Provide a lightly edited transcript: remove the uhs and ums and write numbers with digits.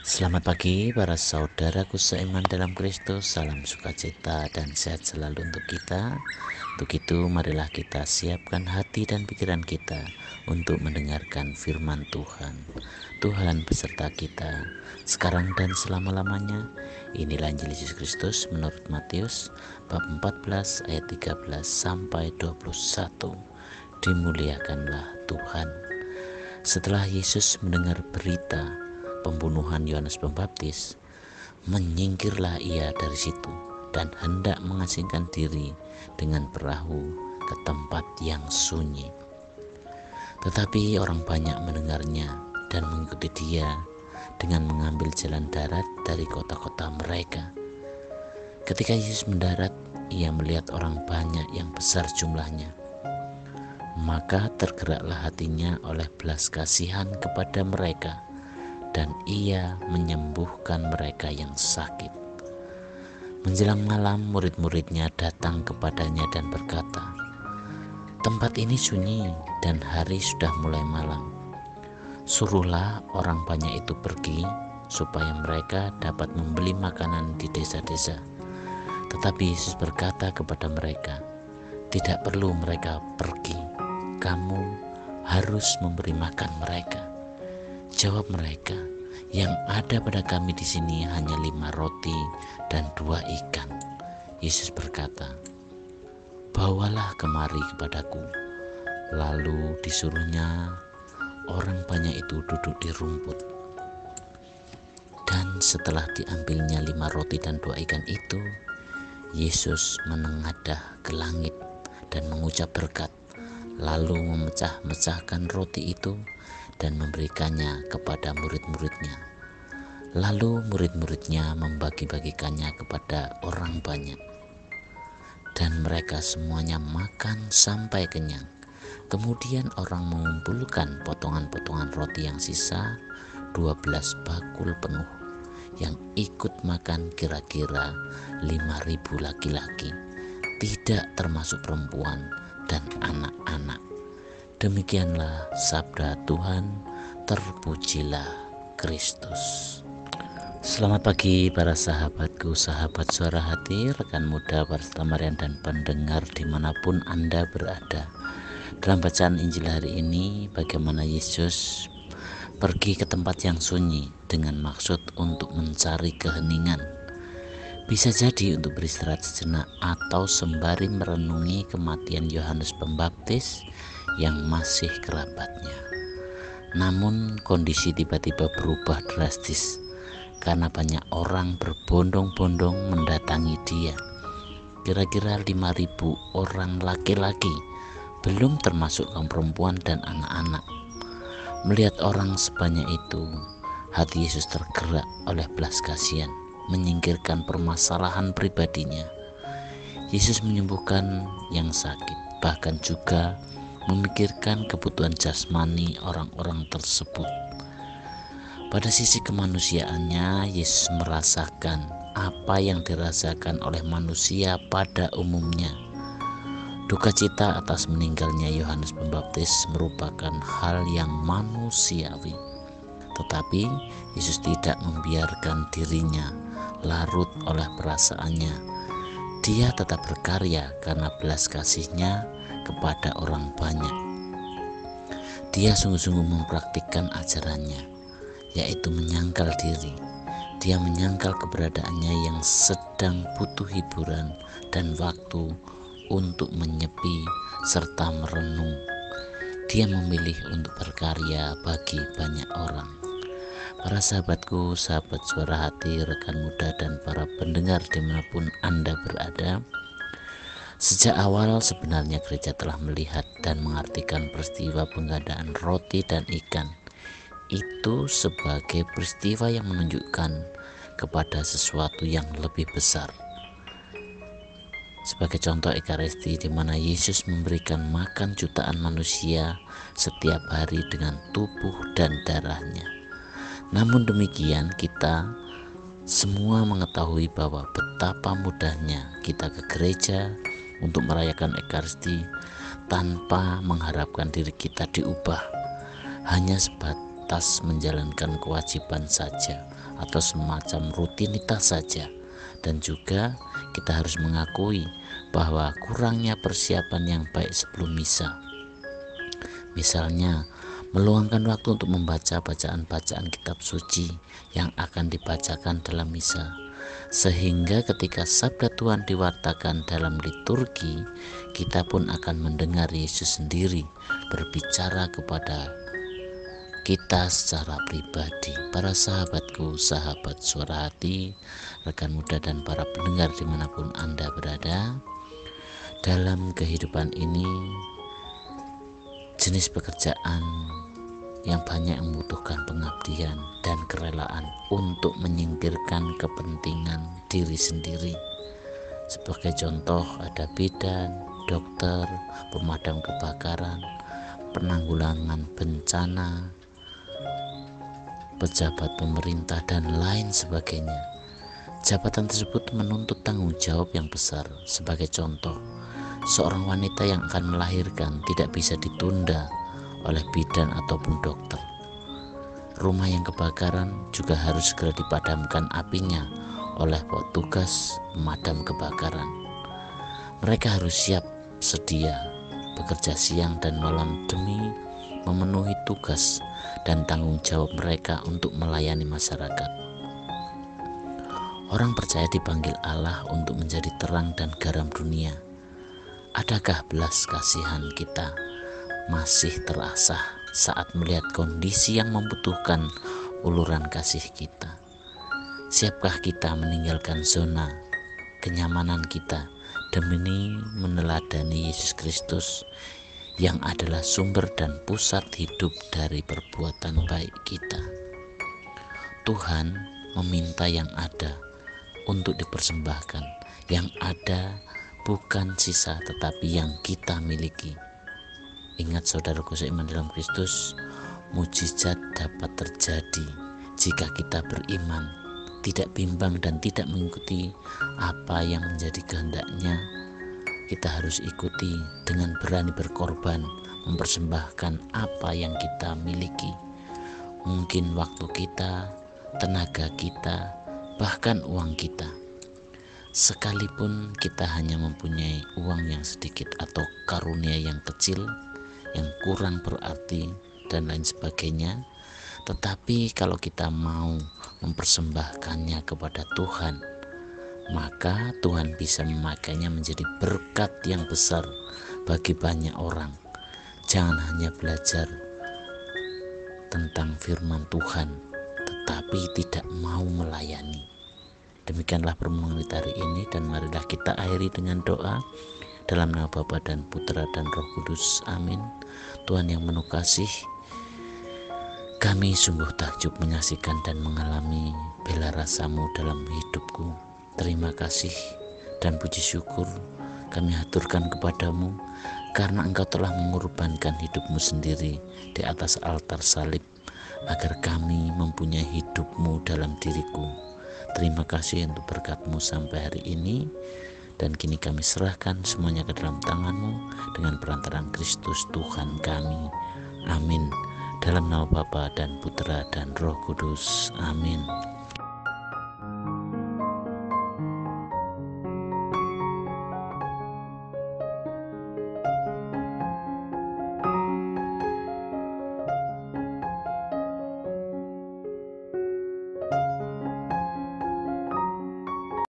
Selamat pagi para saudaraku seiman dalam Kristus. Salam sukacita dan sehat selalu untuk kita. Untuk itu marilah kita siapkan hati dan pikiran kita untuk mendengarkan firman Tuhan. Tuhan beserta kita sekarang dan selama-lamanya. Inilah Injil Yesus Kristus menurut Matius bab 14 ayat 13 sampai 21. Dimuliakanlah Tuhan. Setelah Yesus mendengar berita pembunuhan Yohanes Pembaptis, menyingkirlah ia dari situ dan hendak mengasingkan diri dengan perahu ke tempat yang sunyi. Tetapi orang banyak mendengarnya dan mengikuti dia dengan mengambil jalan darat dari kota-kota mereka. Ketika Yesus mendarat, ia melihat orang banyak yang besar jumlahnya. Maka tergeraklah hatinya oleh belas kasihan kepada mereka, dan ia menyembuhkan mereka yang sakit. Menjelang malam, murid-muridnya datang kepadanya dan berkata, "Tempat ini sunyi dan hari sudah mulai malam. Suruhlah orang banyak itu pergi, supaya mereka dapat membeli makanan di desa-desa." Tetapi Yesus berkata kepada mereka, "Tidak perlu mereka pergi, kamu harus memberi makan mereka." Jawab mereka, "Yang ada pada kami di sini hanya 5 roti dan 2 ikan." Yesus berkata, "Bawalah kemari kepadaku." Lalu disuruhnya orang banyak itu duduk di rumput. Dan setelah diambilnya 5 roti dan 2 ikan itu, Yesus menengadah ke langit dan mengucap berkat, lalu memecah-mecahkan roti itu dan memberikannya kepada murid-muridnya. Lalu murid-muridnya membagi-bagikannya kepada orang banyak. Dan mereka semuanya makan sampai kenyang. Kemudian orang mengumpulkan potongan-potongan roti yang sisa, 12 bakul penuh. Yang ikut makan kira-kira 5.000 laki-laki, tidak termasuk perempuan dan anak-anak. Demikianlah sabda Tuhan, terpujilah Kristus. Selamat pagi para sahabatku, sahabat suara hati, rekan muda, para selamarian dan pendengar dimanapun Anda berada. Dalam bacaan Injil hari ini, bagaimana Yesus pergi ke tempat yang sunyi dengan maksud untuk mencari keheningan. Bisa jadi untuk beristirahat sejenak atau sembari merenungi kematian Yohanes Pembaptis yang masih kerabatnya. Namun kondisi tiba-tiba berubah drastis karena banyak orang berbondong-bondong mendatangi dia. Kira-kira 5.000 orang laki-laki, belum termasuk kaum perempuan dan anak-anak. Melihat orang sebanyak itu, hati Yesus tergerak oleh belas kasihan, menyingkirkan permasalahan pribadinya. Yesus menyembuhkan yang sakit, bahkan juga memikirkan kebutuhan jasmani orang-orang tersebut. Pada sisi kemanusiaannya, Yesus merasakan apa yang dirasakan oleh manusia pada umumnya. Duka cita atas meninggalnya Yohanes Pembaptis merupakan hal yang manusiawi. Tetapi Yesus tidak membiarkan dirinya larut oleh perasaannya. Dia tetap berkarya karena belas kasihnya kepada orang banyak. Dia sungguh-sungguh mempraktikkan ajarannya, yaitu menyangkal diri. Dia menyangkal keberadaannya yang sedang butuh hiburan dan waktu untuk menyepi serta merenung. Dia memilih untuk berkarya bagi banyak orang. Para sahabatku, sahabat suara hati, rekan muda dan para pendengar dimanapun Anda berada, sejak awal sebenarnya gereja telah melihat dan mengartikan peristiwa penggandaan roti dan ikan itu sebagai peristiwa yang menunjukkan kepada sesuatu yang lebih besar. Sebagai contoh Ekaristi di mana Yesus memberikan makan jutaan manusia setiap hari dengan tubuh dan darahnya. Namun demikian, kita semua mengetahui bahwa betapa mudahnya kita ke gereja untuk merayakan Ekaristi tanpa mengharapkan diri kita diubah, hanya sebatas menjalankan kewajiban saja atau semacam rutinitas saja. Dan juga kita harus mengakui bahwa kurangnya persiapan yang baik sebelum misa. Misalnya, meluangkan waktu untuk membaca bacaan-bacaan kitab suci yang akan dibacakan dalam misa, sehingga ketika sabda Tuhan diwartakan dalam liturgi, kita pun akan mendengar Yesus sendiri berbicara kepada kita secara pribadi. Para sahabatku, sahabat Suara Hati, rekan muda dan para pendengar dimanapun Anda berada, dalam kehidupan ini jenis pekerjaan yang banyak membutuhkan pengabdian dan kerelaan untuk menyingkirkan kepentingan diri sendiri. Sebagai contoh ada bidan, dokter, pemadam kebakaran, penanggulangan bencana, pejabat pemerintah, dan lain sebagainya. Jabatan tersebut menuntut tanggung jawab yang besar. Sebagai contoh, seorang wanita yang akan melahirkan tidak bisa ditunda oleh bidan ataupun dokter. Rumah yang kebakaran juga harus segera dipadamkan apinya oleh petugas pemadam kebakaran. Mereka harus siap sedia bekerja siang dan malam demi memenuhi tugas dan tanggung jawab mereka untuk melayani masyarakat. Orang percaya dipanggil Allah untuk menjadi terang dan garam dunia. Adakah belas kasihan kita masih terasah saat melihat kondisi yang membutuhkan uluran kasih kita? Siapkah kita meninggalkan zona kenyamanan kita demi meneladani Yesus Kristus yang adalah sumber dan pusat hidup dari perbuatan baik kita? Tuhan meminta yang ada untuk dipersembahkan, yang ada bukan sisa tetapi yang kita miliki. Ingat saudaraku seiman dalam Kristus, mujizat dapat terjadi jika kita beriman, tidak bimbang dan tidak mengikuti apa yang menjadi kehendaknya. Kita harus ikuti dengan berani berkorban, mempersembahkan apa yang kita miliki. Mungkin waktu kita, tenaga kita, bahkan uang kita. Sekalipun kita hanya mempunyai uang yang sedikit atau karunia yang kecil, yang kurang berarti dan lain sebagainya, tetapi kalau kita mau mempersembahkannya kepada Tuhan, maka Tuhan bisa memakainya menjadi berkat yang besar bagi banyak orang. Jangan hanya belajar tentang firman Tuhan tetapi tidak mau melayani. Demikianlah permohonan kita hari ini, dan marilah kita akhiri dengan doa dalam nama Bapa dan Putra dan Roh Kudus. Amin. Tuhan yang penuh kasih, kami sungguh takjub menyaksikan dan mengalami bela rasamu dalam hidupku. Terima kasih dan puji syukur kami haturkan kepadamu karena Engkau telah mengorbankan hidupmu sendiri di atas altar salib agar kami mempunyai hidupmu dalam diriku. Terima kasih untuk berkat-Mu sampai hari ini, dan kini kami serahkan semuanya ke dalam tangan-Mu dengan perantaraan Kristus Tuhan kami. Amin. Dalam nama Bapa dan Putra dan Roh Kudus. Amin.